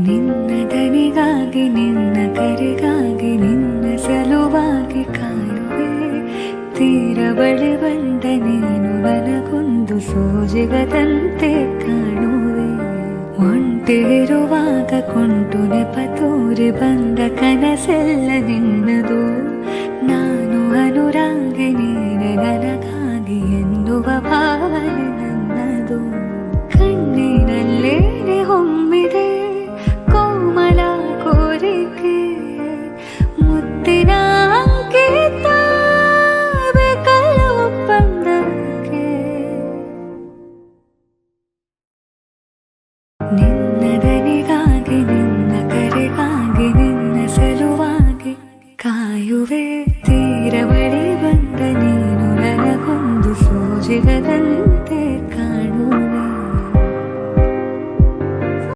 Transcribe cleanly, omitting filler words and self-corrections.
ನಿನ್ನ ದನಿಗಾಗಿ ನಿನ್ನ ಕರೆಗಾಗಿ ನಿನ್ನ ಸಲುವಾಗಿ ಕಾಯುವೆ. ತೀರ ಬಳಿ ಬಂದ ನೀನು ನನಗೊಂದು ಸೋಜಿಗದಂತೆ ಕಾಣುವೆ. ಒಂಟಿರುವಾಗ ಕೊಂಟು ನೆಪ ತೋರಿ ಬಂದ ಕನಸೆಲ್ಲ ನಿನ್ನದು. ನಾನು ಅನುರಾಗಿ ನೀನೆ ನನಗಾಗಿ ಎನ್ನುವ ಭಾವನೆ ನನ್ನದು. ಕಣ್ಣಿನಲ್ಲೇನೆ ಹೊಮ್ಮಿದೆ ಕೋಮಲ ಕೋರಿಕೆ, ಮುತ್ತಿನ ಅಂಕಿತ ಬೇಕಲ್ಲ ಒಪ್ಪಂದಕ್ಕೆ. ನಿನ್ನ ದನಿಗಾಗಿ ನಿನ್ನ ಕರೆಗಾಗಿ ನಿನ್ನ ಸಲುವಾಗಿ ಕಾಯುವೆ. ತೀರ ಬಳಿ ಬಂದ ನೀನು ನನಗೊಂದು ಸೋಜಿಗದಂತೆ